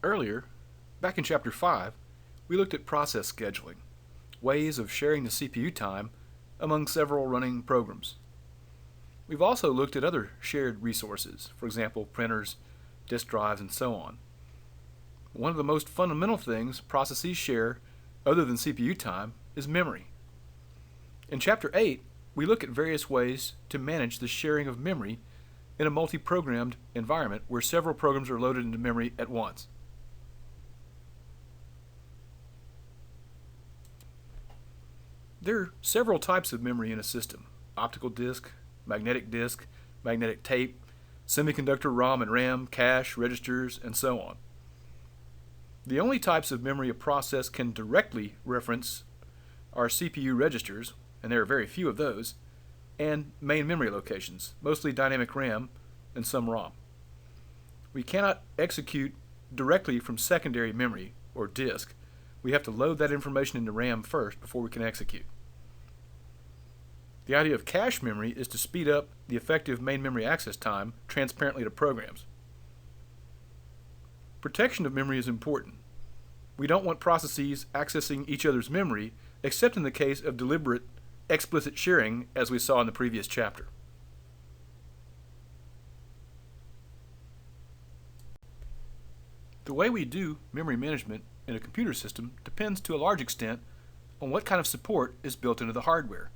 Earlier, back in Chapter 5, we looked at process scheduling, ways of sharing the CPU time among several running programs. We've also looked at other shared resources, for example, printers, disk drives, and so on. One of the most fundamental things processes share, other than CPU time, is memory. In Chapter 8, we look at various ways to manage the sharing of memory in a multi-programmed environment where several programs are loaded into memory at once. There are several types of memory in a system: optical disk, magnetic tape, semiconductor ROM and RAM, cache, registers, and so on. The only types of memory a process can directly reference are CPU registers, and there are very few of those, and main memory locations, mostly dynamic RAM and some ROM. We cannot execute directly from secondary memory, or disk. We have to load that information into RAM first before we can execute. The idea of cache memory is to speed up the effective main memory access time transparently to programs. Protection of memory is important. We don't want processes accessing each other's memory, except in the case of deliberate, explicit sharing, as we saw in the previous chapter. The way we do memory management in a computer system depends to a large extent on what kind of support is built into the hardware.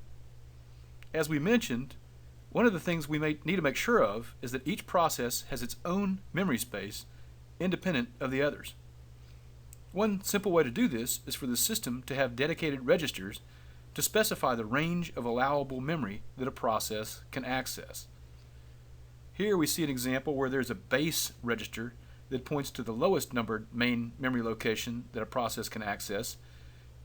As we mentioned, one of the things we need to make sure of is that each process has its own memory space independent of the others. One simple way to do this is for the system to have dedicated registers to specify the range of allowable memory that a process can access. Here we see an example where there's a base register that points to the lowest numbered main memory location that a process can access,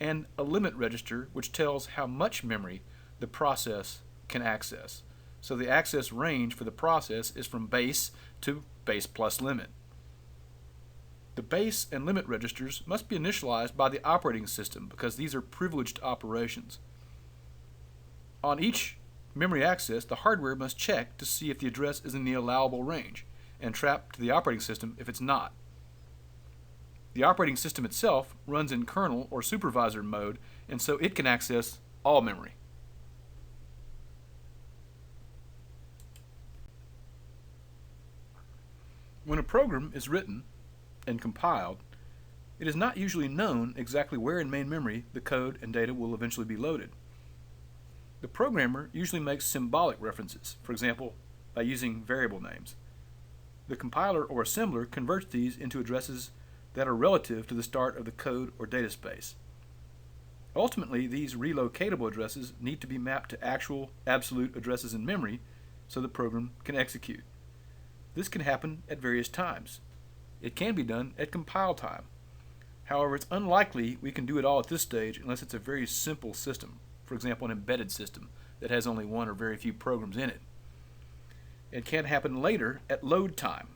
and a limit register which tells how much memory the process can access. So the access range for the process is from base to base plus limit. The base and limit registers must be initialized by the operating system because these are privileged operations. On each memory access, the hardware must check to see if the address is in the allowable range and trap to the operating system if it's not. The operating system itself runs in kernel or supervisor mode, and so it can access all memory. When a program is written and compiled, it is not usually known exactly where in main memory the code and data will eventually be loaded. The programmer usually makes symbolic references, for example, by using variable names. The compiler or assembler converts these into addresses that are relative to the start of the code or data space. Ultimately, these relocatable addresses need to be mapped to actual absolute addresses in memory so the program can execute. This can happen at various times. It can be done at compile time. However, it's unlikely we can do it all at this stage unless it's a very simple system, for example, an embedded system that has only one or very few programs in it. It can happen later at load time.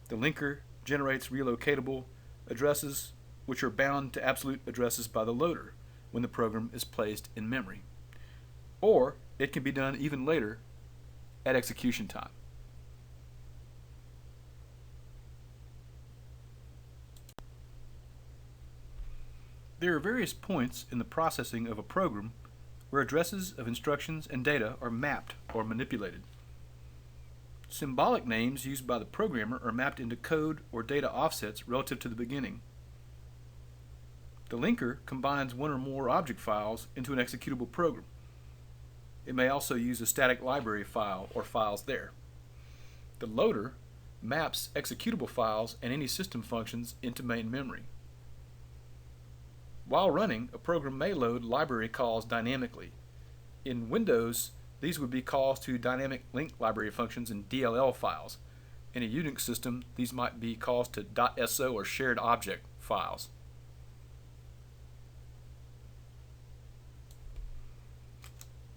The linker generates relocatable addresses which are bound to absolute addresses by the loader when the program is placed in memory. Or it can be done even later at execution time. There are various points in the processing of a program where addresses of instructions and data are mapped or manipulated. Symbolic names used by the programmer are mapped into code or data offsets relative to the beginning. The linker combines one or more object files into an executable program. It may also use a static library file or files there. The loader maps executable files and any system functions into main memory. While running, a program may load library calls dynamically. In Windows, these would be calls to dynamic link library functions in DLL files. In a Unix system, these might be calls to .so or shared object files.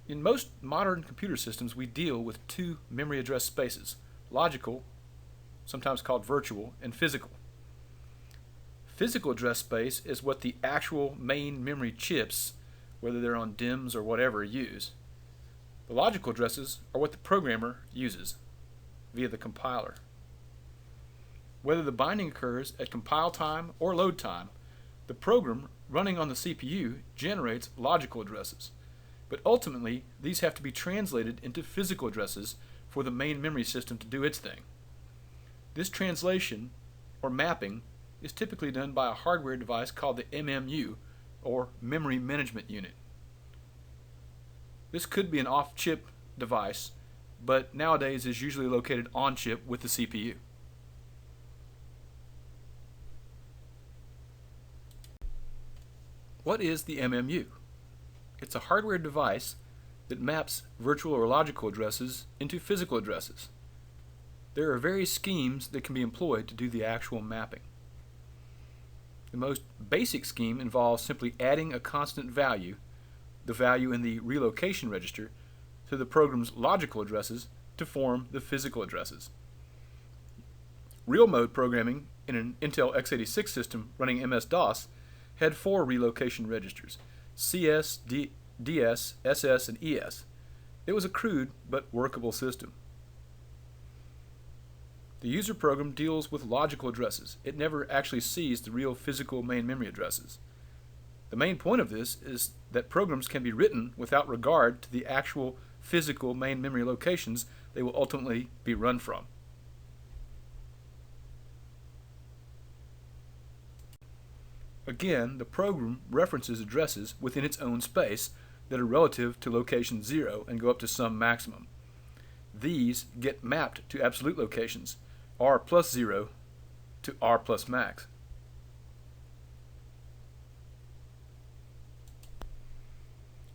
In most modern computer systems, we deal with two memory address spaces: logical, sometimes called virtual, and physical. Physical address space is what the actual main memory chips, whether they're on DIMMs or whatever, use. The logical addresses are what the programmer uses via the compiler. Whether the binding occurs at compile time or load time, the program running on the CPU generates logical addresses, but ultimately these have to be translated into physical addresses for the main memory system to do its thing. This translation, or mapping, is typically done by a hardware device called the MMU, or Memory Management Unit. This could be an off-chip device, but nowadays is usually located on-chip with the CPU. What is the MMU? It's a hardware device that maps virtual or logical addresses into physical addresses. There are various schemes that can be employed to do the actual mapping. The most basic scheme involves simply adding a constant value, the value in the relocation register, to the program's logical addresses to form the physical addresses. Real mode programming in an Intel x86 system running MS-DOS had 4 relocation registers: CS, DS, SS, and ES. It was a crude but workable system. The user program deals with logical addresses. It never actually sees the real physical main memory addresses. The main point of this is that programs can be written without regard to the actual physical main memory locations they will ultimately be run from. Again, the program references addresses within its own space that are relative to location 0 and go up to some maximum. These get mapped to absolute locations, r plus 0 to r plus max.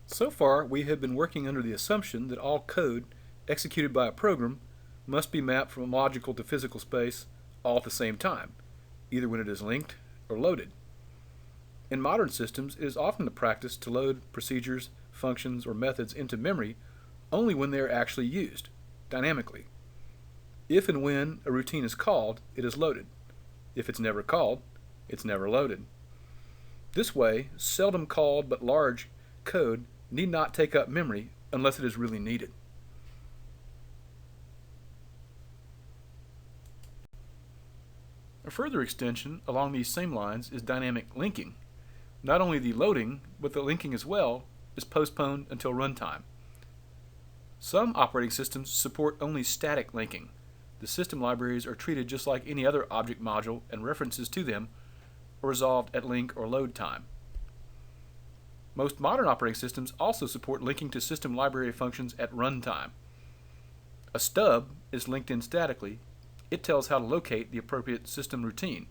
So far, we have been working under the assumption that all code executed by a program must be mapped from logical to physical space all at the same time, either when it is linked or loaded. In modern systems, it is often the practice to load procedures, functions, or methods into memory only when they are actually used, dynamically. If and when a routine is called, it is loaded. If it's never called, it's never loaded. This way, seldom called but large code need not take up memory unless it is really needed. A further extension along these same lines is dynamic linking. Not only the loading, but the linking as well is postponed until runtime. Some operating systems support only static linking. The system libraries are treated just like any other object module, and references to them are resolved at link or load time. Most modern operating systems also support linking to system library functions at runtime. A stub is linked in statically. It tells how to locate the appropriate system routine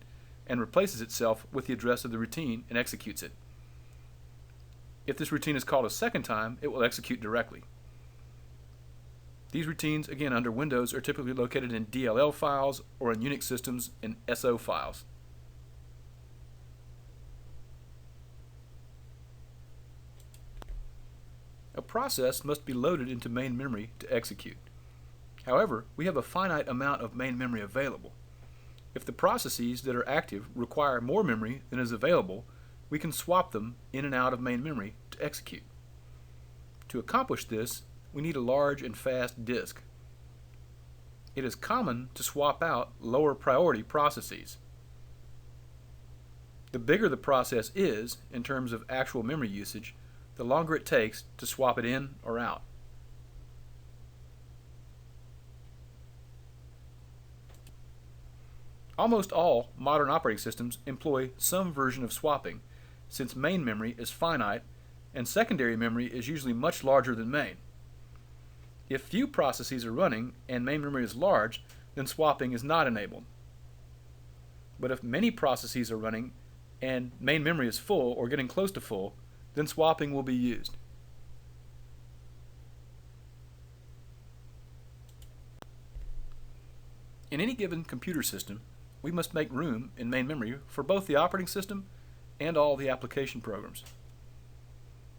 and replaces itself with the address of the routine and executes it. If this routine is called a second time, it will execute directly. These routines, again under Windows, are typically located in DLL files or in Unix systems in SO files. A process must be loaded into main memory to execute. However, we have a finite amount of main memory available. If the processes that are active require more memory than is available, we can swap them in and out of main memory to execute. To accomplish this, we need a large and fast disk. It is common to swap out lower priority processes. The bigger the process is in terms of actual memory usage, the longer it takes to swap it in or out. Almost all modern operating systems employ some version of swapping, since main memory is finite and secondary memory is usually much larger than main. If few processes are running and main memory is large, then swapping is not enabled. But if many processes are running and main memory is full or getting close to full, then swapping will be used. In any given computer system, we must make room in main memory for both the operating system and all the application programs.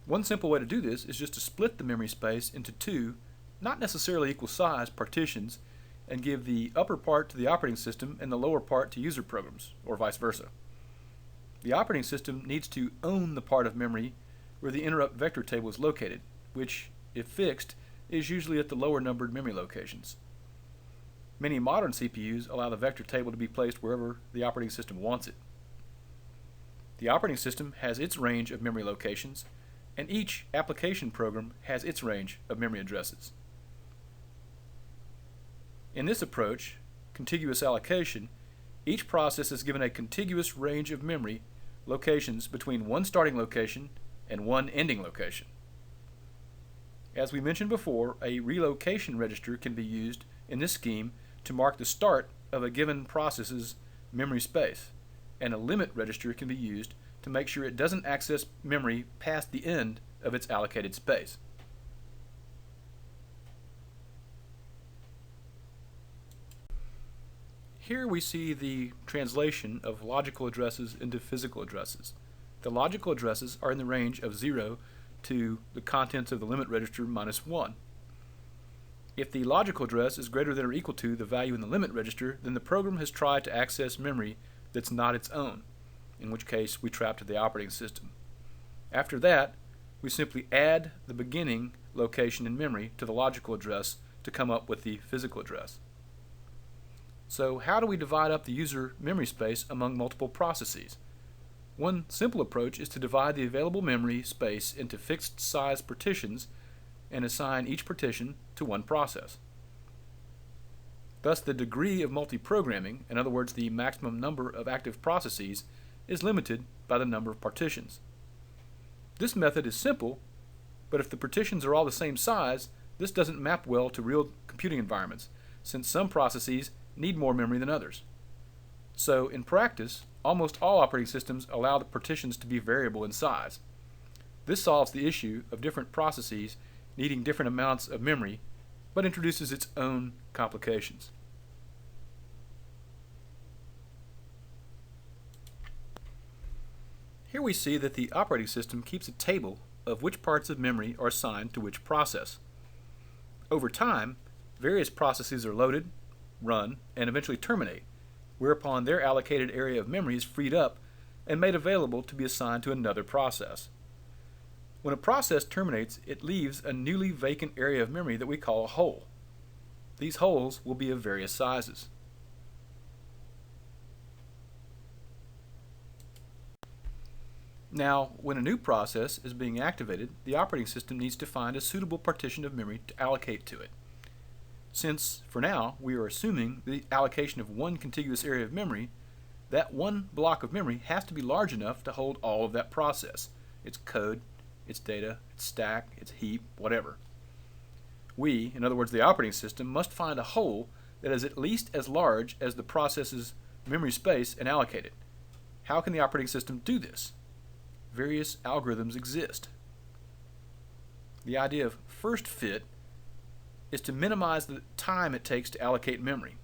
One simple way to do this is just to split the memory space into two, not necessarily equal size, partitions, and give the upper part to the operating system and the lower part to user programs, or vice versa. The operating system needs to own the part of memory where the interrupt vector table is located, which, if fixed, is usually at the lower numbered memory locations. Many modern CPUs allow the vector table to be placed wherever the operating system wants it. The operating system has its range of memory locations, and each application program has its range of memory addresses. In this approach, contiguous allocation, each process is given a contiguous range of memory locations between one starting location and one ending location. As we mentioned before, a relocation register can be used in this scheme to mark the start of a given process's memory space, and a limit register can be used to make sure it doesn't access memory past the end of its allocated space. Here we see the translation of logical addresses into physical addresses. The logical addresses are in the range of 0 to the contents of the limit register minus 1. If the logical address is greater than or equal to the value in the limit register, then the program has tried to access memory that's not its own, in which case we trapped the operating system. After that, we simply add the beginning location in memory to the logical address to come up with the physical address. So how do we divide up the user memory space among multiple processes? One simple approach is to divide the available memory space into fixed size partitions and assign each partition to one process. Thus, the degree of multiprogramming, in other words, the maximum number of active processes, is limited by the number of partitions. This method is simple, but if the partitions are all the same size, this doesn't map well to real computing environments, since some processes need more memory than others. So, in practice, almost all operating systems allow the partitions to be variable in size. This solves the issue of different processes needing different amounts of memory, but introduces its own complications. Here we see that the operating system keeps a table of which parts of memory are assigned to which process. Over time, various processes are loaded, run, and eventually terminate, whereupon their allocated area of memory is freed up and made available to be assigned to another process. When a process terminates, it leaves a newly vacant area of memory that we call a hole. These holes will be of various sizes. Now, when a new process is being activated, the operating system needs to find a suitable partition of memory to allocate to it. Since, for now, we are assuming the allocation of one contiguous area of memory, that one block of memory has to be large enough to hold all of that process, its code, its data, its stack, its heap, whatever. We, in other words the operating system, must find a hole that is at least as large as the process's memory space and allocate it. How can the operating system do this? Various algorithms exist. The idea of first fit is to minimize the time it takes to allocate memory.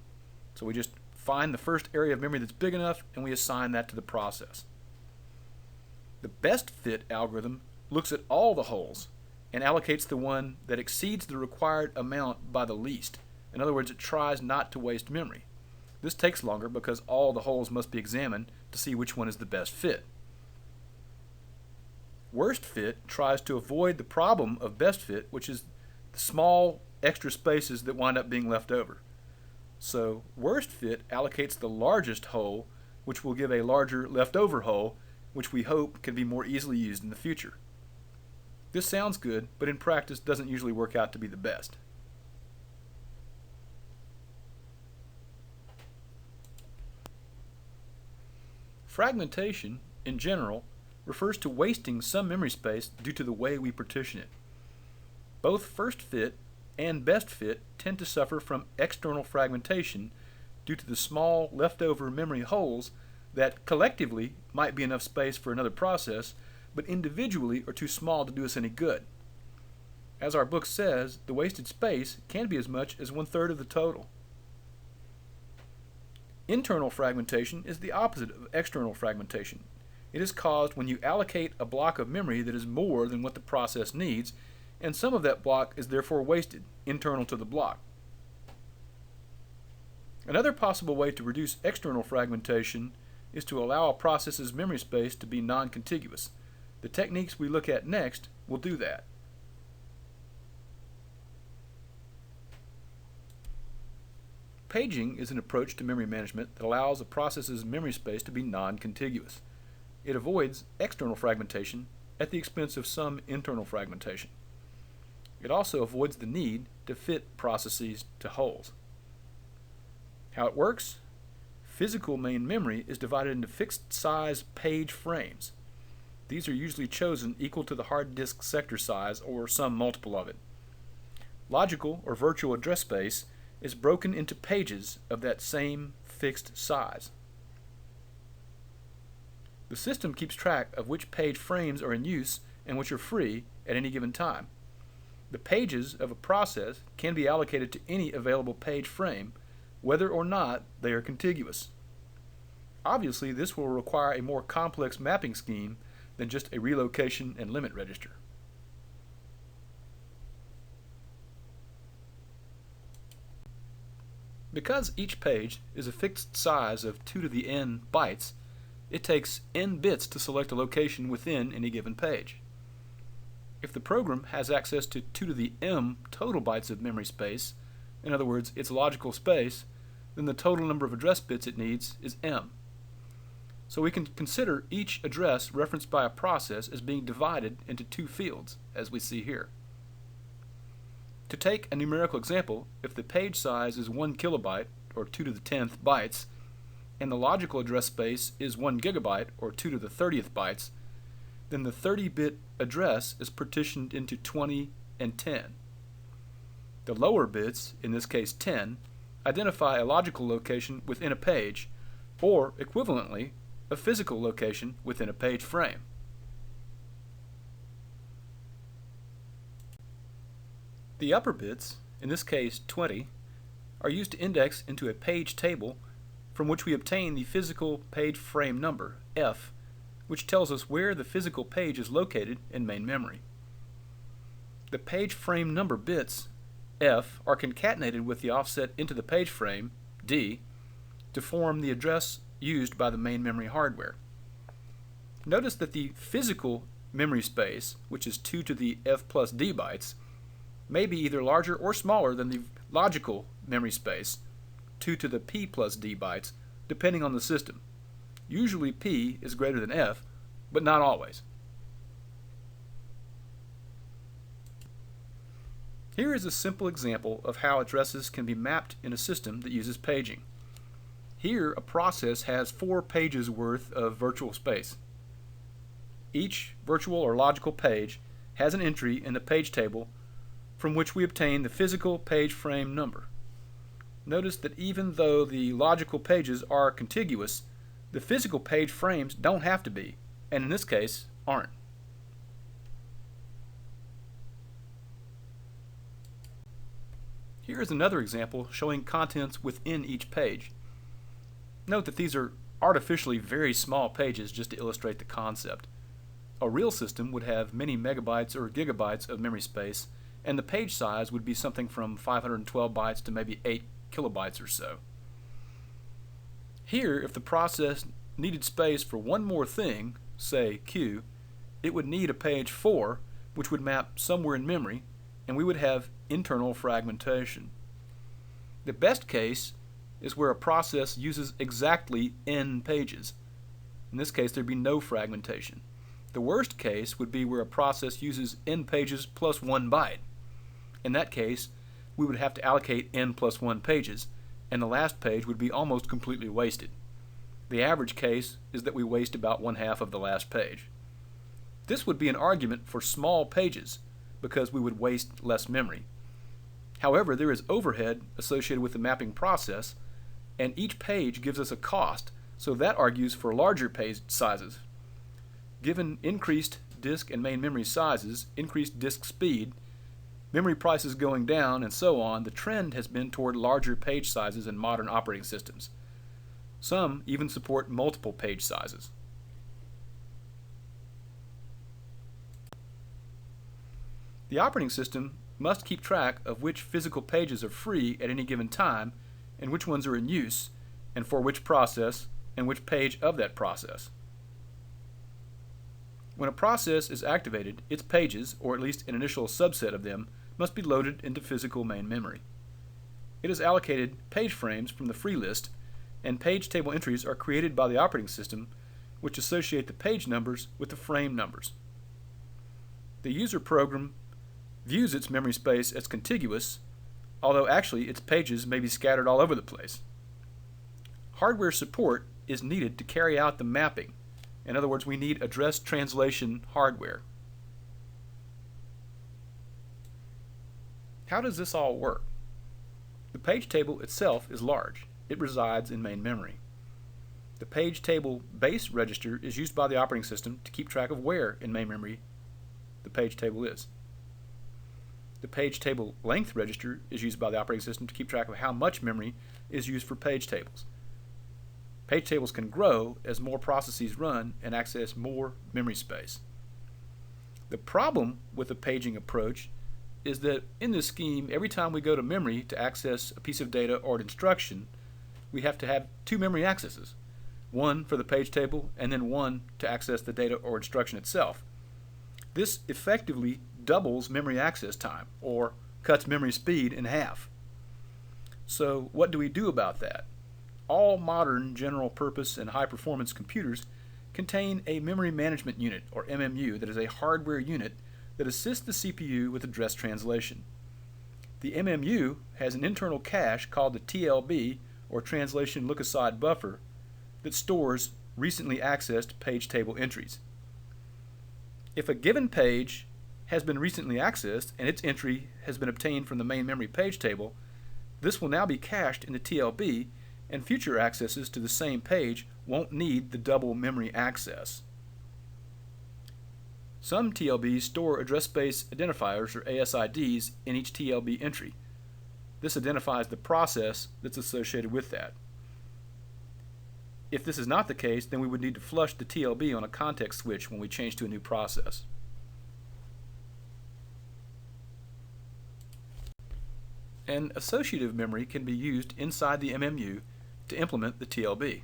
So we just find the first area of memory that's big enough and we assign that to the process. The best fit algorithm looks at all the holes and allocates the one that exceeds the required amount by the least. In other words, it tries not to waste memory. This takes longer because all the holes must be examined to see which one is the best fit. Worst fit tries to avoid the problem of best fit, which is the small extra spaces that wind up being left over. So worst fit allocates the largest hole, which will give a larger leftover hole, which we hope can be more easily used in the future. This sounds good, but in practice doesn't usually work out to be the best. Fragmentation, in general, refers to wasting some memory space due to the way we partition it. Both first fit and best fit tend to suffer from external fragmentation due to the small leftover memory holes that collectively might be enough space for another process, but individually are too small to do us any good. As our book says, the wasted space can be as much as 1/3 of the total. Internal fragmentation is the opposite of external fragmentation. It is caused when you allocate a block of memory that is more than what the process needs, and some of that block is therefore wasted, internal to the block. Another possible way to reduce external fragmentation is to allow a process's memory space to be non-contiguous. The techniques we look at next will do that. Paging is an approach to memory management that allows a process's memory space to be non-contiguous. It avoids external fragmentation at the expense of some internal fragmentation. It also avoids the need to fit processes to holes. How it works? Physical main memory is divided into fixed size page frames. These are usually chosen equal to the hard disk sector size or some multiple of it. Logical or virtual address space is broken into pages of that same fixed size. The system keeps track of which page frames are in use and which are free at any given time. The pages of a process can be allocated to any available page frame, whether or not they are contiguous. Obviously, this will require a more complex mapping scheme than just a relocation and limit register. Because each page is a fixed size of 2 to the n bytes, it takes n bits to select a location within any given page. If the program has access to 2 to the m total bytes of memory space, in other words, its logical space, then the total number of address bits it needs is m. So we can consider each address referenced by a process as being divided into two fields, as we see here. To take a numerical example, if the page size is 1 kilobyte, or 2 to the 10th bytes, and the logical address space is 1 gigabyte, or 2 to the 30th bytes, then the 30-bit address is partitioned into 20 and 10. The lower bits, in this case 10, identify a logical location within a page, or, equivalently, a physical location within a page frame. The upper bits, in this case 20, are used to index into a page table from which we obtain the physical page frame number, F, which tells us where the physical page is located in main memory. The page frame number bits, F, are concatenated with the offset into the page frame, D, to form the address used by the main memory hardware. Notice that the physical memory space, which is 2 to the F plus D bytes, may be either larger or smaller than the logical memory space, 2 to the P plus D bytes, depending on the system. Usually P is greater than F, but not always. Here is a simple example of how addresses can be mapped in a system that uses paging. Here, a process has 4 pages worth of virtual space. Each virtual or logical page has an entry in the page table from which we obtain the physical page frame number. Notice that even though the logical pages are contiguous, the physical page frames don't have to be, and in this case, aren't. Here is another example showing contents within each page. Note that these are artificially very small pages just to illustrate the concept. A real system would have many megabytes or gigabytes of memory space, and the page size would be something from 512 bytes to maybe 8 kilobytes or so. Here, if the process needed space for one more thing, say Q, it would need a page 4, which would map somewhere in memory, and we would have internal fragmentation. The best case is where a process uses exactly n pages. In this case, there'd be no fragmentation. The worst case would be where a process uses n pages plus 1 byte. In that case, we would have to allocate n plus 1 pages, and the last page would be almost completely wasted. The average case is that we waste about 1/2 of the last page. This would be an argument for small pages, because we would waste less memory. However, there is overhead associated with the mapping process, and each page gives us a cost, so that argues for larger page sizes. Given increased disk and main memory sizes, increased disk speed, memory prices going down, and so on, the trend has been toward larger page sizes in modern operating systems. Some even support multiple page sizes. The operating system must keep track of which physical pages are free at any given time, and which ones are in use, and for which process, and which page of that process. When a process is activated, its pages, or at least an initial subset of them, must be loaded into physical main memory. it is allocated page frames from the free list, and page table entries are created by the operating system, which associate the page numbers with the frame numbers. The user program views its memory space as contiguous, although actually its pages may be scattered all over the place. Hardware support is needed to carry out the mapping. In other words, we need address translation hardware. How does this all work? The page table itself is large. It resides in main memory. The page table base register is used by the operating system to keep track of where in main memory the page table is. The page table length register is used by the operating system to keep track of how much memory is used for page tables. Page tables can grow as more processes run and access more memory space. The problem with the paging approach is that in this scheme, every time we go to memory to access a piece of data or an instruction, we have to have two memory accesses, one for the page table and then one to access the data or instruction itself. This effectively doubles memory access time, or cuts memory speed in half. So what do we do about that? All modern general purpose and high performance computers contain a memory management unit, or MMU, that is a hardware unit that assists the CPU with address translation. The MMU has an internal cache called the TLB, or Translation Look-Aside Buffer, that stores recently accessed page table entries. If a given page has been recently accessed and its entry has been obtained from the main memory page table, this will now be cached in the TLB, and future accesses to the same page won't need the double memory access. Some TLBs store address space identifiers, or ASIDs, in each TLB entry. This identifies the process that's associated with that. If this is not the case, then we would need to flush the TLB on a context switch when we change to a new process. An associative memory can be used inside the MMU to implement the TLB.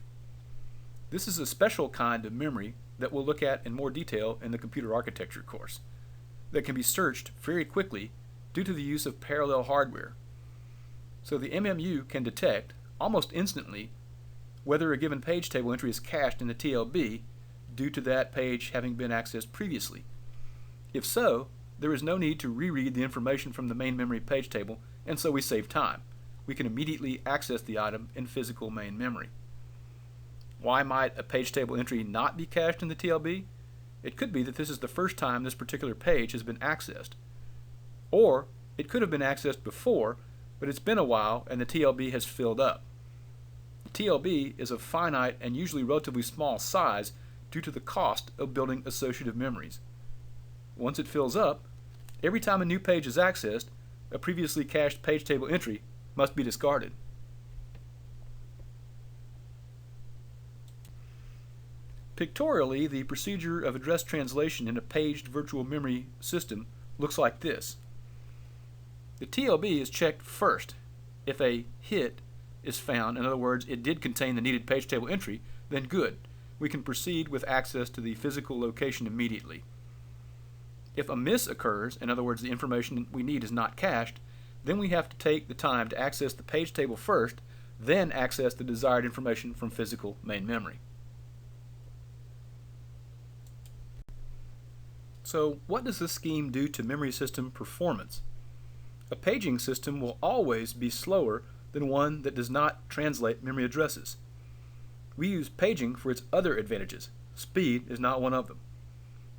This is a special kind of memory that we'll look at in more detail in the computer architecture course, that can be searched very quickly due to the use of parallel hardware. So the MMU can detect almost instantly whether a given page table entry is cached in the TLB due to that page having been accessed previously. If so, there is no need to reread the information from the main memory page table, and so we save time. We can immediately access the item in physical main memory. Why might a page table entry not be cached in the TLB? It could be that this is the first time this particular page has been accessed. Or it could have been accessed before, but it's been a while and the TLB has filled up. The TLB is of finite and usually relatively small size due to the cost of building associative memories. Once it fills up, every time a new page is accessed, a previously cached page table entry must be discarded. Pictorially, the procedure of address translation in a paged virtual memory system looks like this. The TLB is checked first. If a hit is found, in other words, it did contain the needed page table entry, then good. We can proceed with access to the physical location immediately. If a miss occurs, in other words, the information we need is not cached, then we have to take the time to access the page table first, then access the desired information from physical main memory. So what does this scheme do to memory system performance? A paging system will always be slower than one that does not translate memory addresses. We use paging for its other advantages. Speed is not one of them.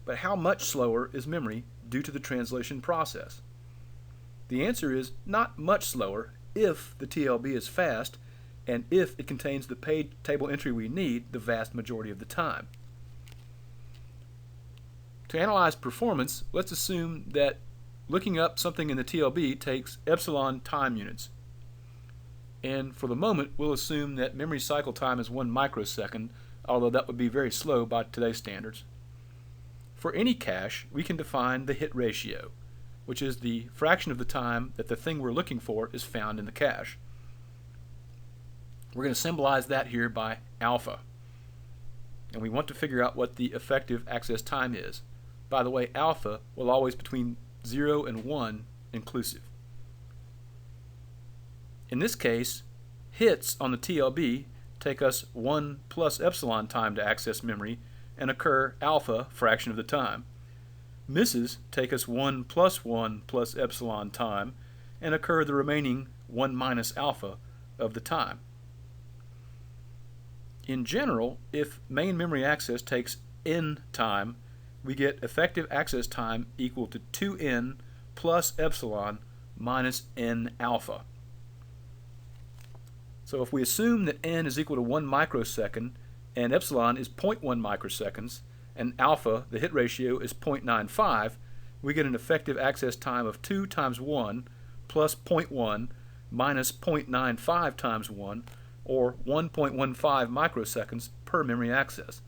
But how much slower is memory due to the translation process? The answer is not much slower if the TLB is fast and if it contains the page table entry we need the vast majority of the time. To analyze performance, let's assume that looking up something in the TLB takes epsilon time units. And for the moment, we'll assume that memory cycle time is 1 microsecond, although that would be very slow by today's standards. For any cache, we can define the hit ratio, which is the fraction of the time that the thing we're looking for is found in the cache. We're going to symbolize that here by alpha. And we want to figure out what the effective access time is. By the way, alpha will always be between 0 and 1 inclusive. In this case, hits on the TLB take us 1 plus epsilon time to access memory and occur alpha fraction of the time. Misses take us 1 plus epsilon time and occur the remaining 1 minus alpha of the time. In general, if main memory access takes n time, we get effective access time equal to 2n plus epsilon minus n alpha. So if we assume that n is equal to 1 microsecond and epsilon is 0.1 microseconds and alpha, the hit ratio, is 0.95, we get an effective access time of 2 times 1 plus 0.1 minus 0.95 times 1, or 1.15 microseconds per memory access.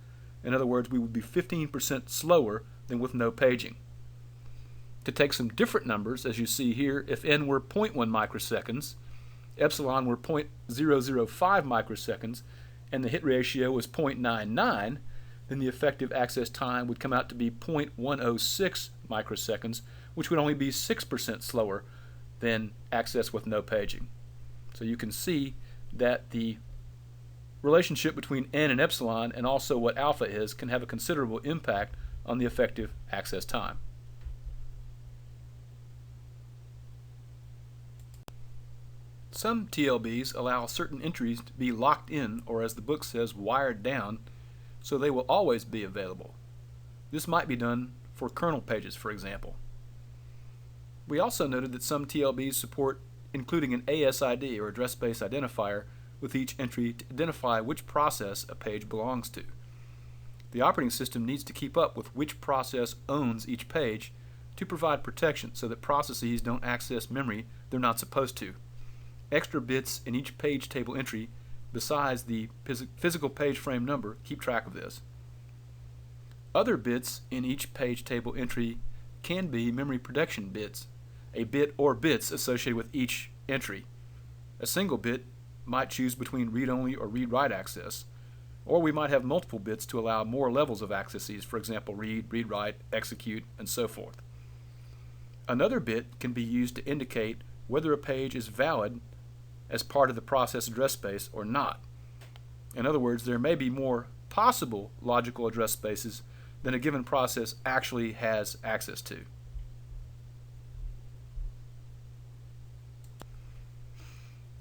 In other words, we would be 15% slower than with no paging. To take some different numbers, as you see here, if n were 0.1 microseconds, epsilon were 0.005 microseconds, and the hit ratio was 0.99, then the effective access time would come out to be 0.106 microseconds, which would only be 6% slower than access with no paging. So you can see that the relationship between n and epsilon, and also what alpha is, can have a considerable impact on the effective access time. Some TLBs allow certain entries to be locked in, or as the book says, wired down, so they will always be available. This might be done for kernel pages, for example. We also noted that some TLBs support including an ASID, or address space identifier, with each entry to identify which process a page belongs to. The operating system needs to keep up with which process owns each page to provide protection so that processes don't access memory they're not supposed to. Extra bits in each page table entry, besides the physical page frame number, keep track of this. Other bits in each page table entry can be memory protection bits, a bit or bits associated with each entry. A single bit might choose between read-only or read-write access, or we might have multiple bits to allow more levels of accesses, for example, read, read-write, execute, and so forth. Another bit can be used to indicate whether a page is valid as part of the process address space or not. In other words, there may be more possible logical address spaces than a given process actually has access to.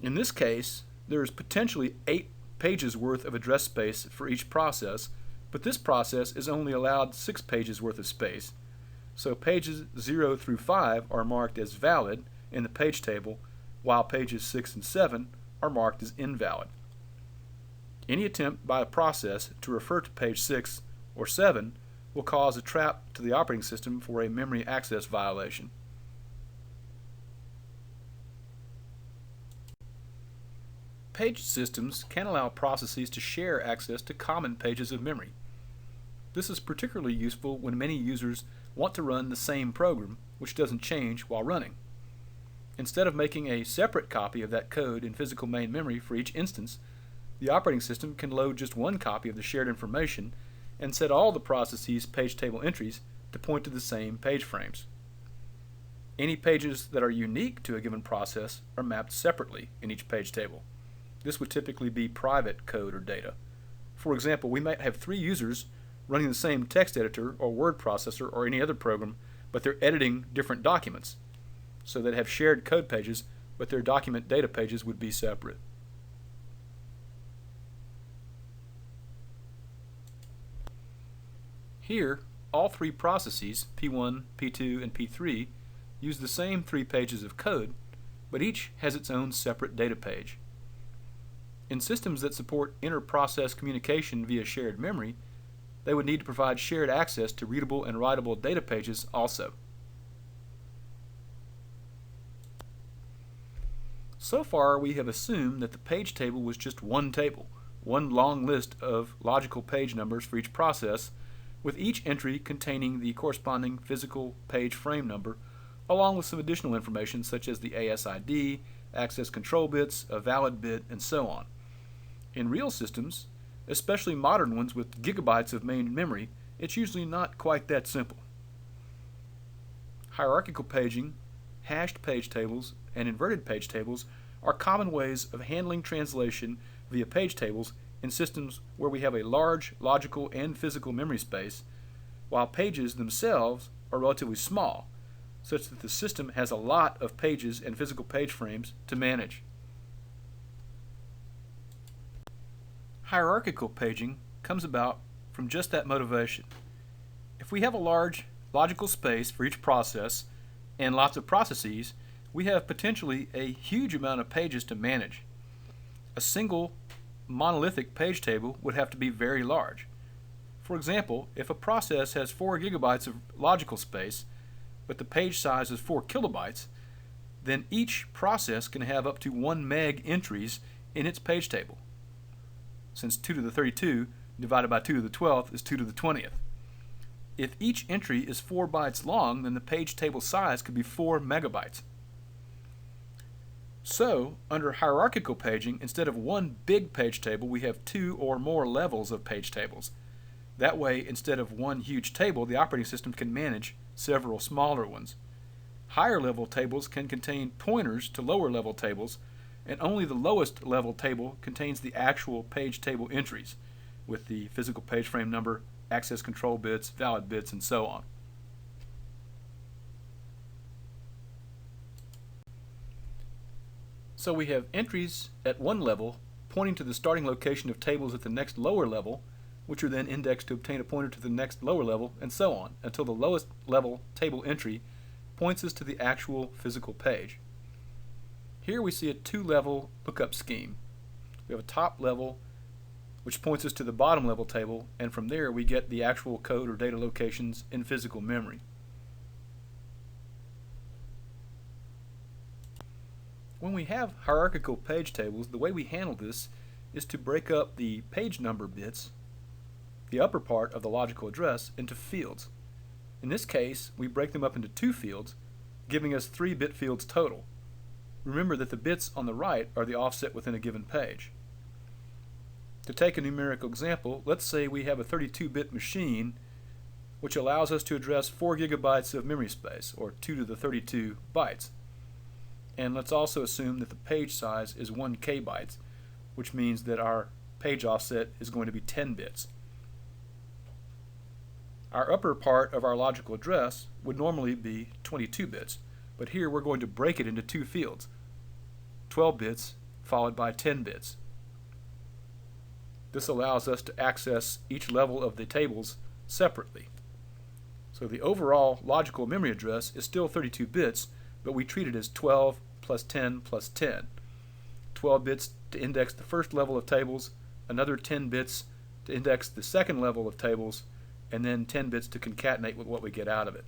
In this case, there is potentially 8 pages worth of address space for each process, but this process is only allowed 6 pages worth of space. So pages 0 through 5 are marked as valid in the page table, while pages 6 and 7 are marked as invalid. Any attempt by a process to refer to page 6 or 7 will cause a trap to the operating system for a memory access violation. Page systems can allow processes to share access to common pages of memory. This is particularly useful when many users want to run the same program, which doesn't change while running. Instead of making a separate copy of that code in physical main memory for each instance, the operating system can load just one copy of the shared information and set all the processes' page table entries to point to the same page frames. Any pages that are unique to a given process are mapped separately in each page table. This would typically be private code or data. For example, we might have 3 users running the same text editor or word processor or any other program, but they're editing different documents. So they'd have shared code pages, but their document data pages would be separate. Here, all 3 processes, P1, P2, and P3, use the same 3 pages of code, but each has its own separate data page. In systems that support inter-process communication via shared memory, they would need to provide shared access to readable and writable data pages also. So far, we have assumed that the page table was just one table, one long list of logical page numbers for each process, with each entry containing the corresponding physical page frame number, along with some additional information such as the ASID, access control bits, a valid bit, and so on. In real systems, especially modern ones with gigabytes of main memory, it's usually not quite that simple. Hierarchical paging, hashed page tables, and inverted page tables are common ways of handling translation via page tables in systems where we have a large logical and physical memory space, while pages themselves are relatively small, such that the system has a lot of pages and physical page frames to manage. Hierarchical paging comes about from just that motivation. If we have a large logical space for each process and lots of processes, we have potentially a huge amount of pages to manage. A single monolithic page table would have to be very large. For example, if a process has 4 gigabytes of logical space, but the page size is 4 kilobytes, then each process can have up to 1 meg entries in its page table, since 2 to the 32 divided by 2 to the 12th is 2 to the 20th. If each entry is 4 bytes long, then the page table size could be 4 megabytes. So, under hierarchical paging, instead of one big page table, we have 2 or more levels of page tables. That way, instead of one huge table, the operating system can manage several smaller ones. Higher level tables can contain pointers to lower level tables, and only the lowest level table contains the actual page table entries, with the physical page frame number, access control bits, valid bits, and so on. So we have entries at one level pointing to the starting location of tables at the next lower level, which are then indexed to obtain a pointer to the next lower level, and so on, until the lowest level table entry points us to the actual physical page. Here we see a 2-level lookup scheme. We have a top level which points us to the bottom level table, and from there we get the actual code or data locations in physical memory. When we have hierarchical page tables, the way we handle this is to break up the page number bits, the upper part of the logical address, into fields. In this case, we break them up into 2 fields, giving us 3 bit fields total. Remember that the bits on the right are the offset within a given page. To take a numerical example, let's say we have a 32-bit machine which allows us to address 4 gigabytes of memory space, or 2 to the 32 bytes. And let's also assume that the page size is 1 kbytes, which means that our page offset is going to be 10 bits. Our upper part of our logical address would normally be 22 bits, but here we're going to break it into 2 fields, 12 bits followed by 10 bits. This allows us to access each level of the tables separately. So the overall logical memory address is still 32 bits, but we treat it as 12 plus 10 plus 10. 12 bits to index the first level of tables, another 10 bits to index the second level of tables, and then 10 bits to concatenate with what we get out of it.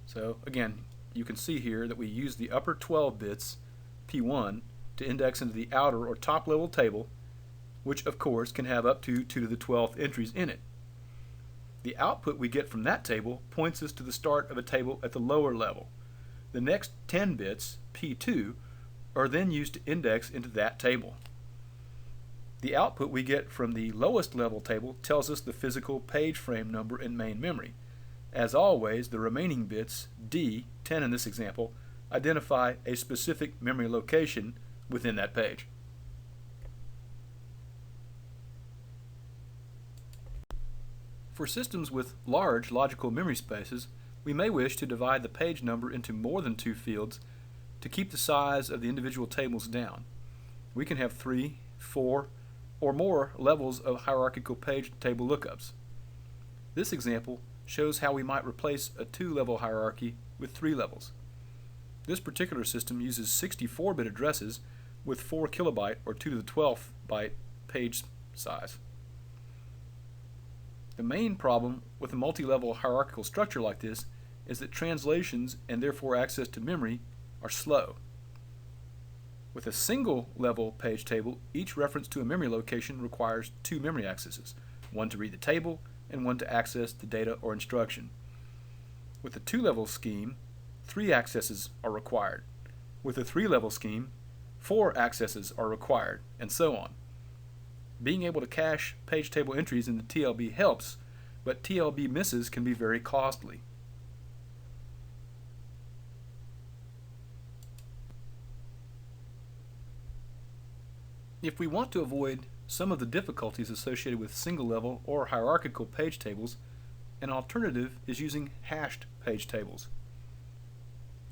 So again, you can see here that we use the upper 12 bits, P1, to index into the outer or top level table, which of course can have up to 2 to the 12th entries in it. The output we get from that table points us to the start of a table at the lower level. The next 10 bits, P2, are then used to index into that table. The output we get from the lowest level table tells us the physical page frame number in main memory. As always, the remaining bits, D, 10 in this example, identify a specific memory location within that page. For systems with large logical memory spaces, we may wish to divide the page number into more than 2 fields to keep the size of the individual tables down. We can have 3, 4, or more levels of hierarchical page table lookups. This example shows how we might replace a 2-level hierarchy with 3 levels. This particular system uses 64-bit addresses with 4 kilobyte or 2 to the 12th byte page size. The main problem with a multi-level hierarchical structure like this is that translations, and therefore access to memory, are slow. With a single level page table, each reference to a memory location requires 2 memory accesses, one to read the table and one to access the data or instruction. With a 2-level scheme, 3 accesses are required. With a 3-level scheme, 4 accesses are required, and so on. Being able to cache page table entries in the TLB helps, but TLB misses can be very costly. If we want to avoid some of the difficulties associated with single-level or hierarchical page tables, an alternative is using hashed page tables.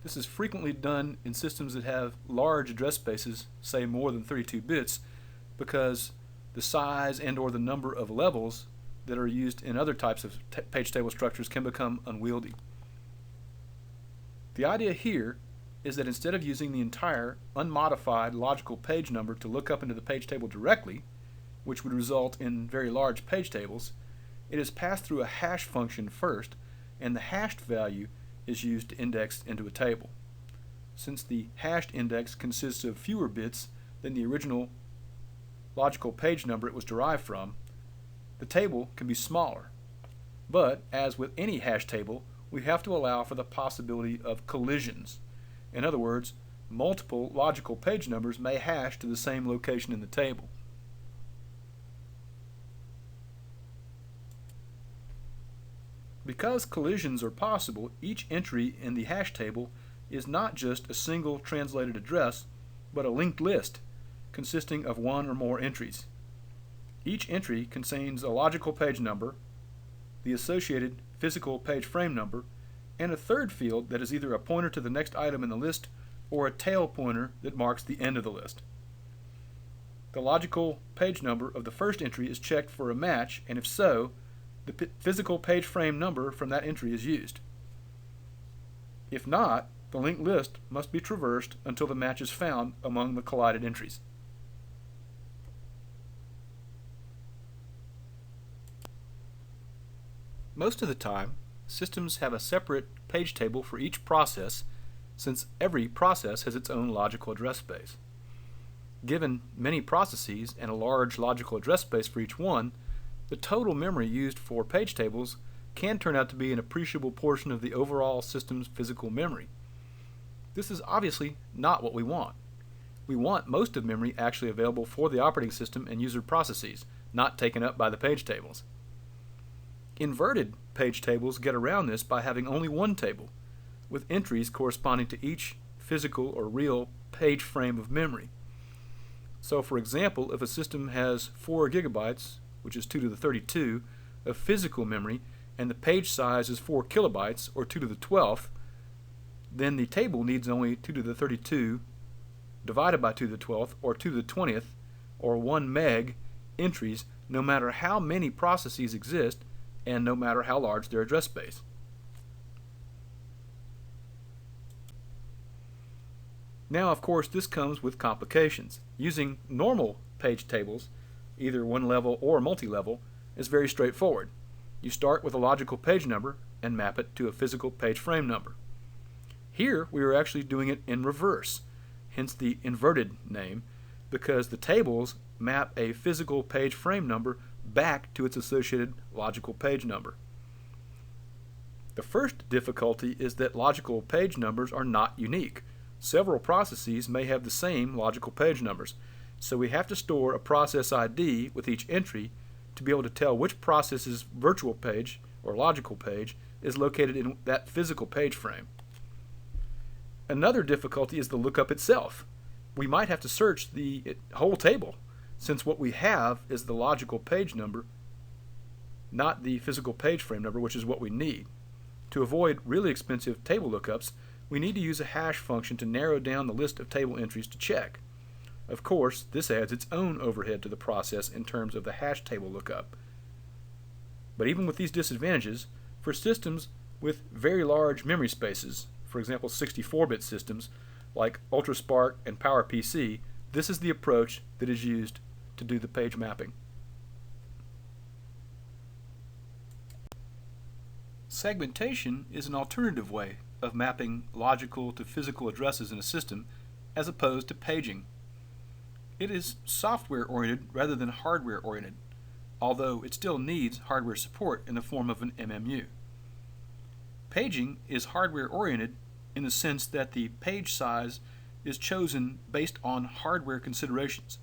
This is frequently done in systems that have large address spaces, say more than 32 bits, because the size and or the number of levels that are used in other types of page table structures can become unwieldy. The idea here is that instead of using the entire unmodified logical page number to look up into the page table directly, which would result in very large page tables, it is passed through a hash function first, and the hashed value is used to index into a table. Since the hashed index consists of fewer bits than the original logical page number it was derived from, the table can be smaller. But, as with any hash table, we have to allow for the possibility of collisions. In other words, multiple logical page numbers may hash to the same location in the table. Because collisions are possible, each entry in the hash table is not just a single translated address, but a linked list consisting of one or more entries. Each entry contains a logical page number, the associated physical page frame number, and a third field that is either a pointer to the next item in the list or a tail pointer that marks the end of the list. The logical page number of the first entry is checked for a match, and if so, the physical page frame number from that entry is used. If not, the linked list must be traversed until the match is found among the collided entries. Most of the time, systems have a separate page table for each process, since every process has its own logical address space. Given many processes and a large logical address space for each one, the total memory used for page tables can turn out to be an appreciable portion of the overall system's physical memory. This is obviously not what we want. We want most of memory actually available for the operating system and user processes, not taken up by the page tables. Inverted page tables get around this by having only one table, with entries corresponding to each physical or real page frame of memory. So, for example, if a system has 4 gigabytes, which is 2 to the 32, of physical memory, and the page size is 4 kilobytes, or 2 to the 12th, then the table needs only 2 to the 32 divided by 2 to the 12th, or 2 to the 20th, or 1 meg entries, no matter how many processes exist, and no matter how large their address space. Now, of course, this comes with complications. Using normal page tables, either one level or multi-level, is very straightforward. You start with a logical page number and map it to a physical page frame number. Here, we are actually doing it in reverse, hence the inverted name, because the tables map a physical page frame number back to its associated logical page number. The first difficulty is that logical page numbers are not unique. Several processes may have the same logical page numbers, so we have to store a process ID with each entry to be able to tell which process's virtual page or logical page is located in that physical page frame. Another difficulty is the lookup itself. We might have to search the whole table, since what we have is the logical page number, not the physical page frame number, which is what we need. To avoid really expensive table lookups, we need to use a hash function to narrow down the list of table entries to check. Of course, this adds its own overhead to the process in terms of the hash table lookup. But even with these disadvantages, for systems with very large memory spaces, for example 64-bit systems like UltraSPARC and PowerPC, this is the approach that is used to do the page mapping. Segmentation is an alternative way of mapping logical to physical addresses in a system as opposed to paging. It is software-oriented rather than hardware-oriented, although it still needs hardware support in the form of an MMU. Paging is hardware-oriented in the sense that the page size is chosen based on hardware considerations.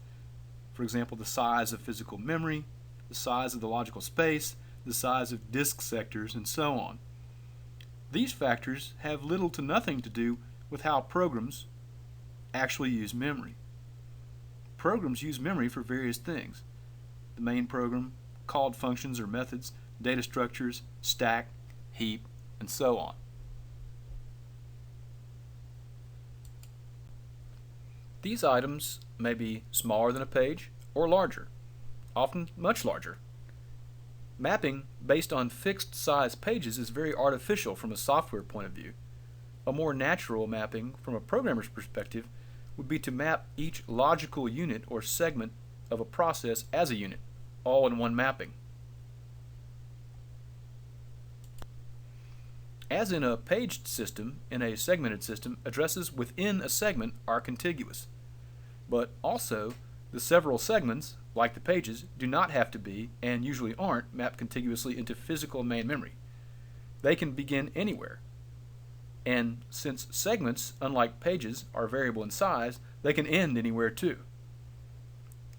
For example, the size of physical memory, the size of the logical space, the size of disk sectors, and so on. These factors have little to nothing to do with how programs actually use memory. programs use memory for various things. The main program, called functions or methods, data structures, stack, heap, and so on. These items may be smaller than a page or larger, often much larger. Mapping based on fixed size pages is very artificial from a software point of view. A more natural mapping from a programmer's perspective would be to map each logical unit or segment of a process as a unit, all in one mapping. As in a paged system, in a segmented system, addresses within a segment are contiguous. But also, the several segments, like the pages, do not have to be, and usually aren't, mapped contiguously into physical main memory. They can begin anywhere. And since segments, unlike pages, are variable in size, they can end anywhere too.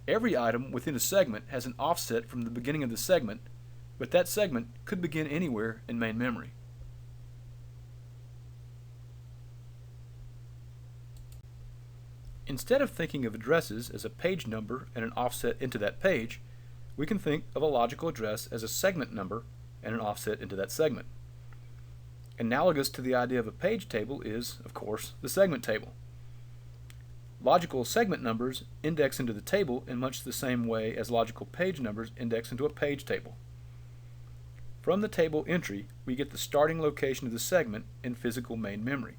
Every item within a segment has an offset from the beginning of the segment, but that segment could begin anywhere in main memory. Instead of thinking of addresses as a page number and an offset into that page, we can think of a logical address as a segment number and an offset into that segment. Analogous to the idea of a page table is, of course, the segment table. Logical segment numbers index into the table in much the same way as logical page numbers index into a page table. From the table entry, we get the starting location of the segment in physical main memory.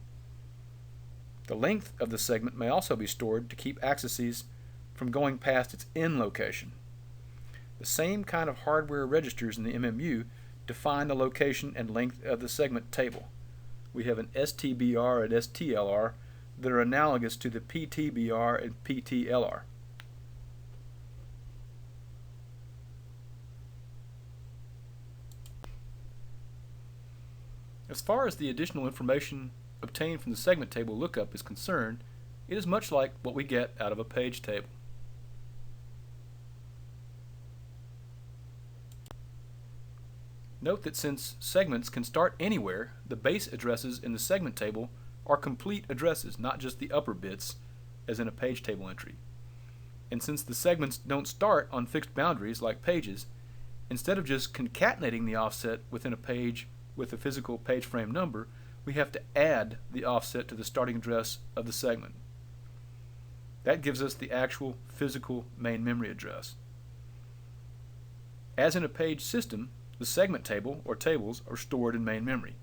The length of the segment may also be stored to keep accesses from going past its end location. The same kind of hardware registers in the MMU define the location and length of the segment table. We have an STBR and STLR that are analogous to the PTBR and PTLR. As far as the additional information obtained from the segment table lookup is concerned, it is much like what we get out of a page table. Note that since segments can start anywhere, the base addresses in the segment table are complete addresses, not just the upper bits, as in a page table entry. And since the segments don't start on fixed boundaries like pages, instead of just concatenating the offset within a page with a physical page frame number, we have to add the offset to the starting address of the segment. That gives us the actual physical main memory address. As in a page system, the segment table or tables are stored in main memory,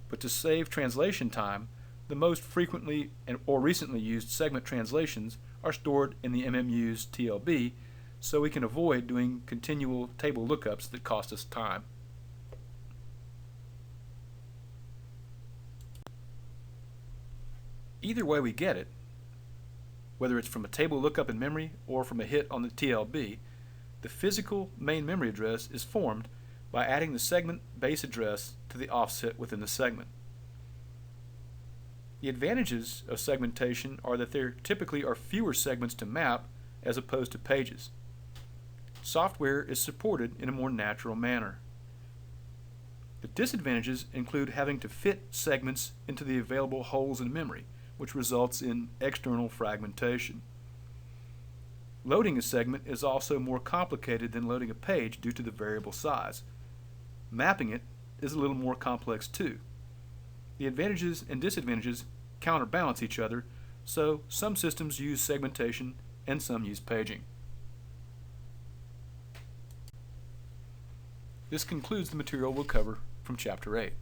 but to save translation time, the most frequently or recently used segment translations are stored in the MMU's TLB, so we can avoid doing continual table lookups that cost us time. Either way we get it, whether it's from a table lookup in memory or from a hit on the TLB, the physical main memory address is formed by adding the segment base address to the offset within the segment. The advantages of segmentation are that there typically are fewer segments to map as opposed to pages. Software is supported in a more natural manner. The disadvantages include having to fit segments into the available holes in memory, which results in external fragmentation. Loading a segment is also more complicated than loading a page due to the variable size. Mapping it is a little more complex too. The advantages and disadvantages counterbalance each other, so some systems use segmentation and some use paging. This concludes the material we'll cover from Chapter 8.